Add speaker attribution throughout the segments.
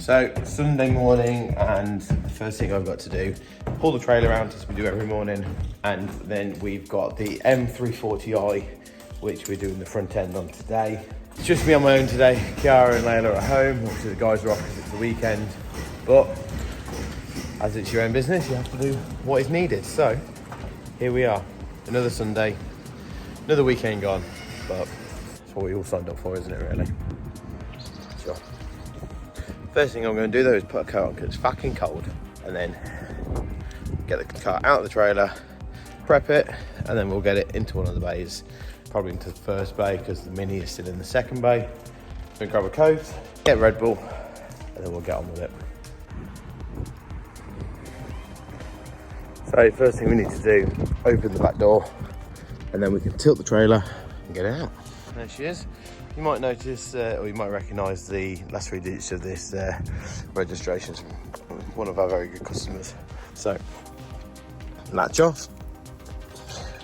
Speaker 1: So Sunday morning, and the first thing I've got to do, pull the trailer out as we do every morning, and then we've got the M340i, which we're doing the front end on today. It's just me on my own today. Kiara and Layla are at home. Obviously the guys are off because it's the weekend, but as it's your own business, you have to do what is needed. So here we are, another Sunday, another weekend gone, but that's what we all signed up for, isn't it, really? Sure. First thing I'm going to do though is put a coat on because it's fucking cold, and then get the car out of the trailer, prep it, and then we'll get it into one of the bays, probably into the first bay because the Mini is still in the second bay. We'll grab a coat, get Red Bull, and then we'll get on with it. So first thing we need to do, open the back door, and then we can tilt the trailer and get it out. There she is. You might notice, or you might recognise the last 3 digits of this registration from one of our very good customers. So, latch off.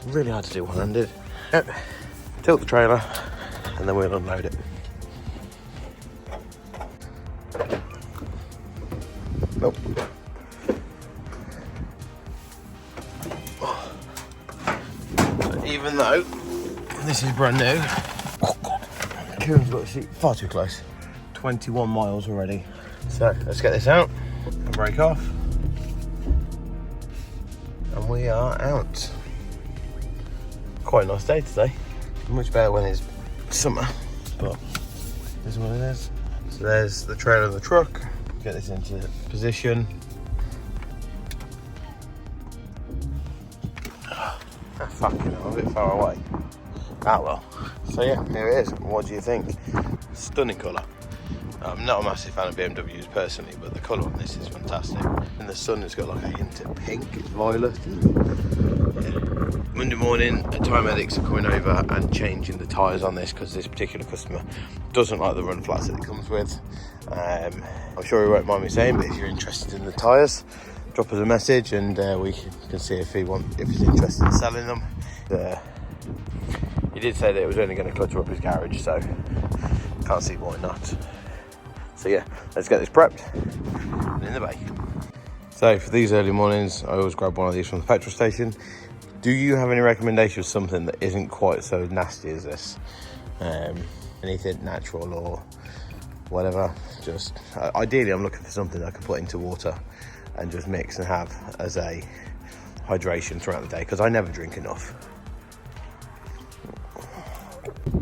Speaker 1: Really hard to do one-handed. Yep. Tilt the trailer, and then we'll unload it. Nope. So even though this is brand new, Kieran's got the seat far too close. 21 miles already. So let's get this out and brake off. And we are out. Quite a nice day today. Much better when it's summer, but this is what it is. So there's the trailer of the truck. Get this into position. Ah, fucking hell, a bit far away. Ah well. So yeah, here it is. What do you think? Stunning colour. I'm not a massive fan of BMWs personally, but the colour on this is fantastic. In the sun, it's got like a hint of pink. It's violet. Yeah. Monday morning, Time Medics are coming over and changing the tyres on this because this particular customer doesn't like the run flats that it comes with. I'm sure he won't mind me saying, but if you're interested in the tyres, drop us a message and we can see if he's interested in selling them. He did say that it was only going to clutter up his garage, so can't see why not. So yeah, let's get this prepped and in the bay. So for these early mornings, I always grab one of these from the petrol station. Do you have any recommendation of something that isn't quite so nasty as this? Anything natural or whatever? Just ideally, I'm looking for something I can put into water and just mix and have as a hydration throughout the day, because I never drink enough.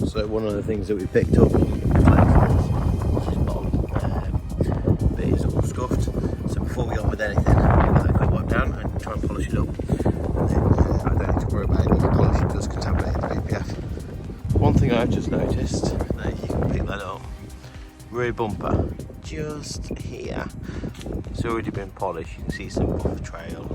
Speaker 1: So one of the things that we picked up, but it's all scuffed. So before we go on with anything, we'll get that quick wipe down and try and polish it up. And then I don't need to worry about it. The polishing does contaminate the BPF. One thing I've just noticed, that you can pick that up, rear bumper, just here. It's already been polished. You can see some buff trail.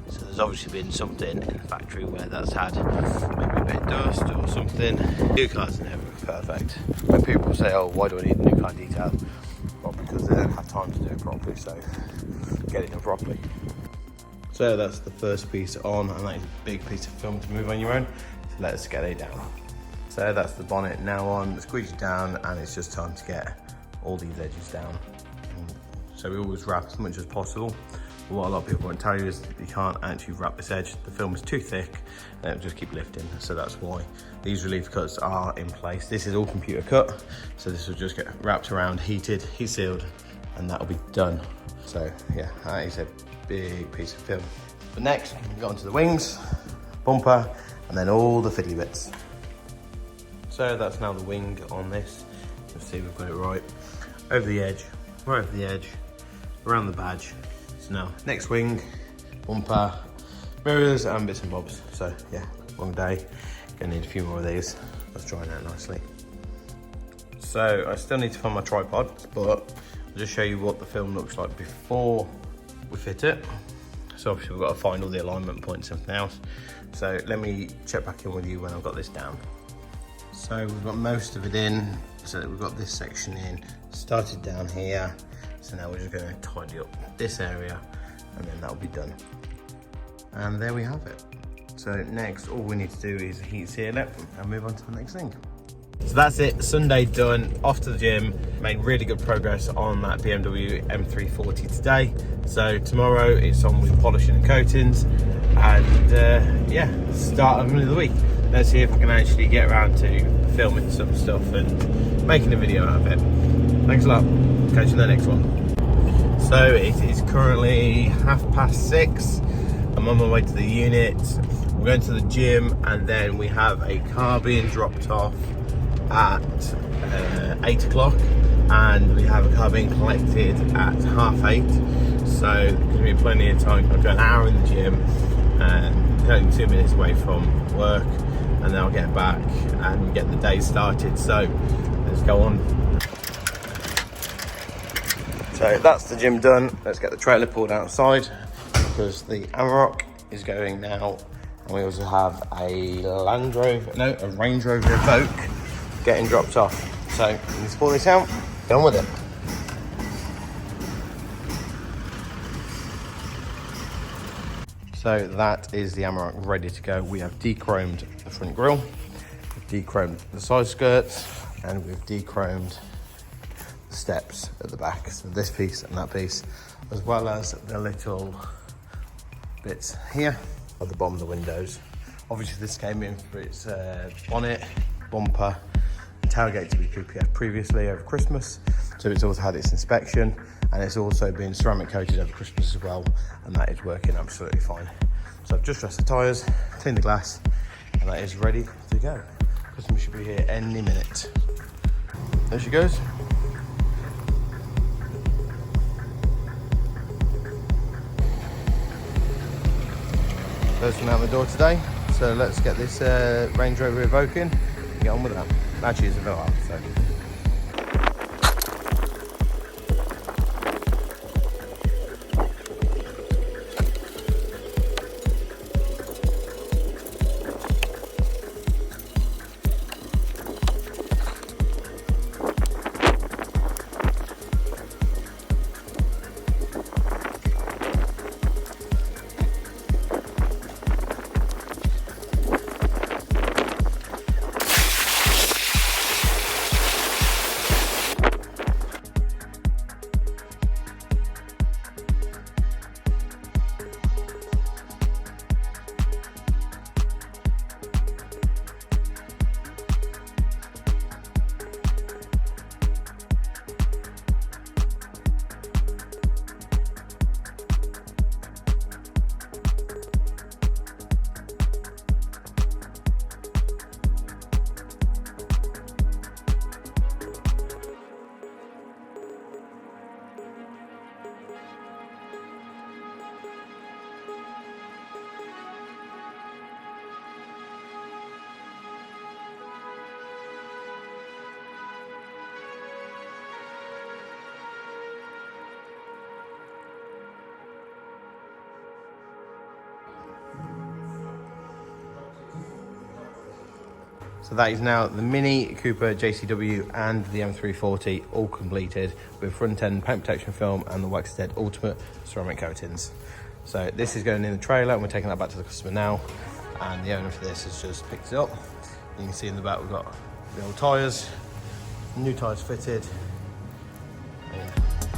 Speaker 1: So there's obviously been something in the factory where that's had maybe a bit of dust or something. New cars are never perfect. When people say, oh, why do I need a new car detail? Well, because they don't have time to do it properly, so get it done properly. So that's the first piece on, and that is a big piece of film to move on your own. So let's get it down. So that's the bonnet now on, squeeze it down, and it's just time to get all these edges down. So we always wrap as much as possible. But what a lot of people won't tell you is that you can't actually wrap this edge. The film is too thick and it'll just keep lifting. So that's why these relief cuts are in place. This is all computer cut. So this will just get wrapped around, heated, heat sealed, and that'll be done. So yeah, that is a big piece of film. But next, we go onto the wings, bumper, and then all the fiddly bits. So that's now the wing on this. Let's see if we've got it right. Over the edge, right over the edge, around the badge. So now, next wing, bumper, mirrors and bits and bobs. So yeah, long day. Gonna need a few more of these. Let's dry it out nicely. So I still need to find my tripod, but I'll just show you what the film looks like before we fit it. So obviously we've got to find all the alignment points and everything else. So let me check back in with you when I've got this down. So we've got most of it in. So we've got this section in, started down here. So now we're just going to tidy up this area and then that'll be done. And there we have it. So next, all we need to do is heat seal it and move on to the next thing. So that's it, Sunday done, off to the gym. Made really good progress on that BMW M340 today. So tomorrow it's on with polishing and coatings, and yeah, start of the middle of the week. Let's see if I can actually get around to filming some stuff and making a video out of it. Thanks a lot, catch you in the next one. So it is currently 6:30. I'm on my way to the unit. We're going to the gym, and then we have a car being dropped off at 8 o'clock, and we have a car being collected at 8:30. So there's going to be plenty of time. I've got an hour in the gym, and only 2 minutes away from work, and then I'll get back and get the day started. So let's go on. So that's the gym done. Let's get the trailer pulled outside because the Amarok is going now, and we also have a Range Rover Evoque getting dropped off. So let's pull this out, get on with it. So that is the Amarok ready to go. We have de-chromed the front grille, we've de-chromed the side skirts, and we've de-chromed the steps at the back. So this piece and that piece, as well as the little bits here at the bottom of the windows. Obviously this came in for its bonnet, bumper, and tailgate to be PPF previously over Christmas. So it's also had its inspection, and it's also been ceramic coated over Christmas as well, and that is working absolutely fine. So I've just dressed the tyres, cleaned the glass, and that is ready to go. Customer should be here any minute. There she goes. First one out the door today, so let's get this Range Rover Evoque in and get on with that. Actually, it's a Velar, so. So that is now the Mini Cooper JCW and the M340 all completed with front end paint protection film and the Waxted Ultimate ceramic coatings. So this is going in the trailer, and we're taking that back to the customer now, and the owner for this has just picked it up. You can see in the back we've got the old tyres, new tyres fitted.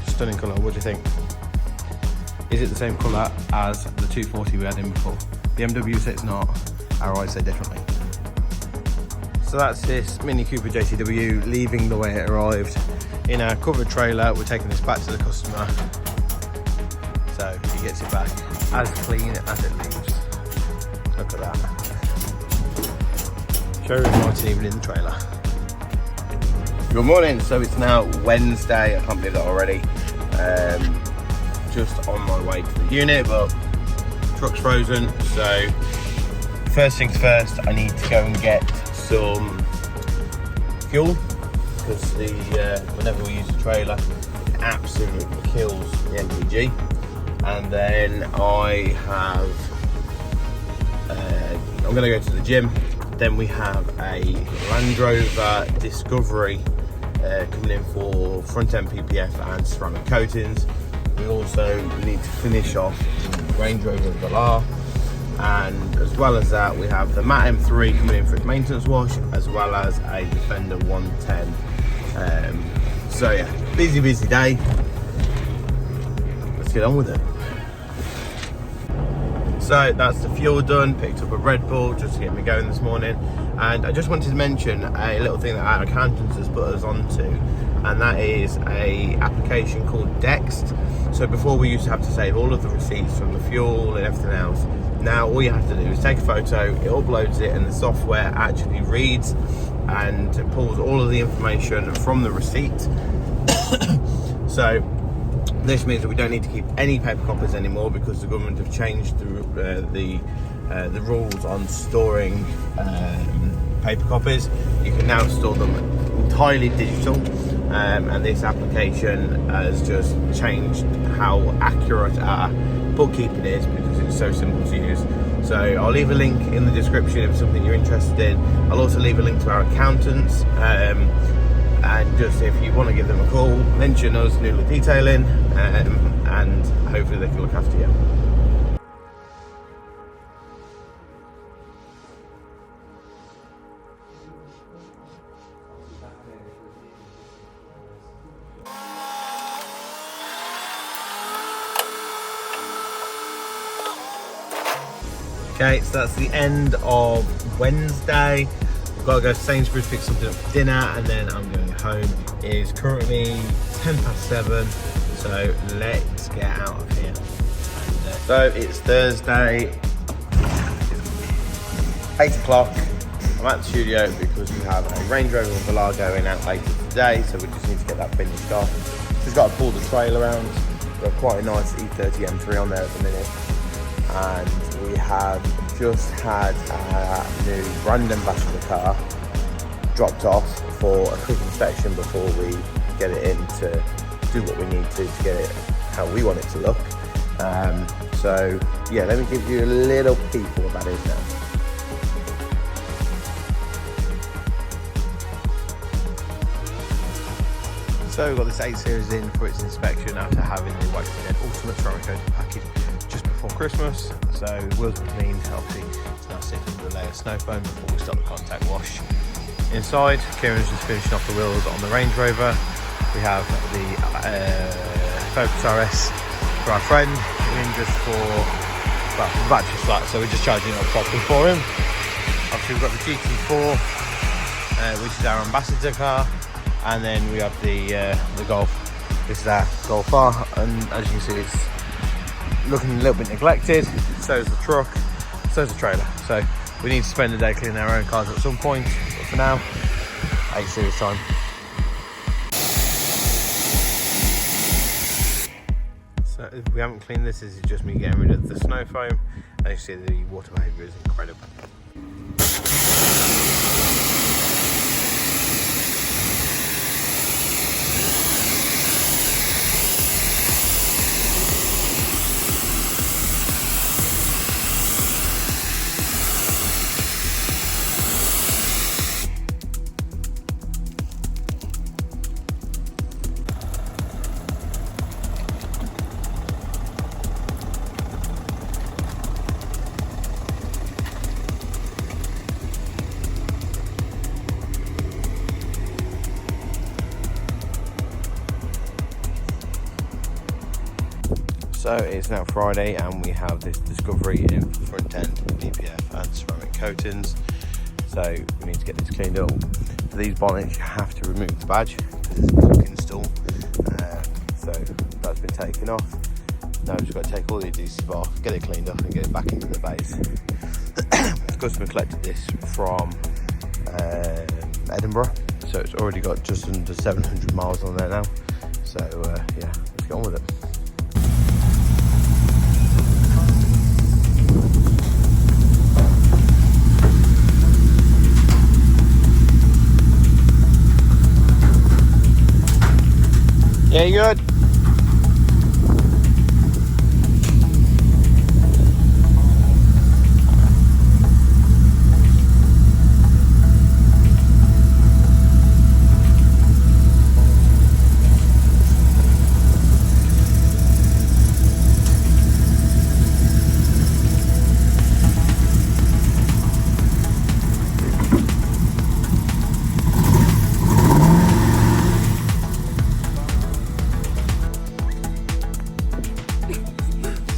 Speaker 1: Stunning colour, what do you think? Is it the same colour as the 240 we had in before? The BMW says it's not, our eyes say differently. So that's this Mini Cooper JCW leaving the way it arrived in a covered trailer. We're taking this back to the customer, so he gets it back as clean as it leaves. Look at that. Showroom lighting even in the trailer. Good morning. So it's now Wednesday. I can't believe that already. Just on my way to the unit, but truck's frozen. So first things first, I need to go and get some fuel, because whenever we use the trailer, it absolutely kills the MPG. And then I'm going to go to the gym. Then we have a Land Rover Discovery coming in for front end PPF and ceramic coatings. We also need to finish off the Range Rover Velar, And as well as that, we have the Matt M3 coming in for its maintenance wash, as well as a Defender 110. So yeah, busy day. Let's get on with it. So that's the fuel done. Picked up a Red Bull just to get me going this morning, and I just wanted to mention a little thing that our accountant has put us onto, and that is a application called Dext. So before we used to have to save all of the receipts from the fuel and everything else. Now all you have to do is take a photo, it uploads it, and the software actually reads and pulls all of the information from the receipt. So this means that we don't need to keep any paper copies anymore, because the government have changed the rules on storing paper copies. You can now store them entirely digital, and this application has just changed how accurate our bookkeeping is, because it's so simple to use. So I'll leave a link in the description if it's something you're interested in. I'll also leave a link to our accountants, and just if you want to give them a call, mention us, NLD Detailing, and hopefully they can look after you. Okay, so that's the end of Wednesday. I've got to go to Sainsbury's, pick something up for dinner, and then I'm going home. It is currently 7:10, so let's get out of here. So it's Thursday, 8 o'clock. I'm at the studio because we have a Range Rover and Velar going out later today, so we just need to get that finished off. Just got to pull the trailer around. We've got quite a nice E30 M3 on there at the minute. And we have just had our new brand ambassador car dropped off for a quick inspection before we get it in to do what we need to get it how we want it to look. So yeah, let me give you a little peek of what that is now. So we've got this 8 Series in for its inspection after having the White Dead Ultimate ceramic coating package just before Christmas. So wheels were cleaned, obviously it's now sitting under a layer of snow foam before we start the contact wash. Inside, Kieran's just finishing off the wheels on the Range Rover. We have the Focus RS for our friend, in just for the battery flat, so we're just charging it up properly for him. Obviously we've got the GT4, which is our ambassador car, and then we have the Golf. This is our Golf R, and as you can see it's looking a little bit neglected. So is the truck, so is the trailer. So we need to spend the day cleaning our own cars at some point, but for now, 8 Series time. So if we haven't cleaned this is just me getting rid of the snow foam, and you see the water behaviour is incredible. So it's now Friday and we have this Discovery in for the front end, DPF and ceramic coatings. So we need to get this cleaned up. For these bonnets you have to remove the badge because it's a bulk install. So that's been taken off. Now we've just got to take all the adhesive off, get it cleaned up and get it back into the base. The customer collected this from Edinburgh, so it's already got just under 700 miles on there now. So yeah, let's get on with it. Yeah, you good?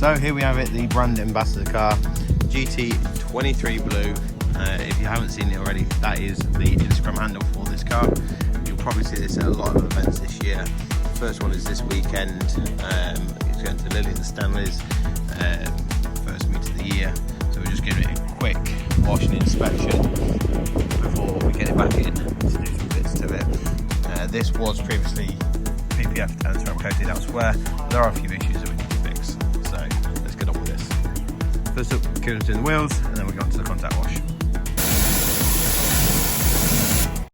Speaker 1: So here we have it, the brand ambassador car, GT23 Blue. If you haven't seen it already, that is the Instagram handle for this car. You'll probably see this at a lot of events this year. The first one is this weekend. It's going to Lily and Stanley's, first meet of the year. So we're just giving it a quick wash and inspection before we get it back in to do some bits to it. This was previously PPF and ceramic coated elsewhere. There are a few issues that we need to fix. So let's get on with this. First up, coolant in the wheels, and then we go on to the contact wash.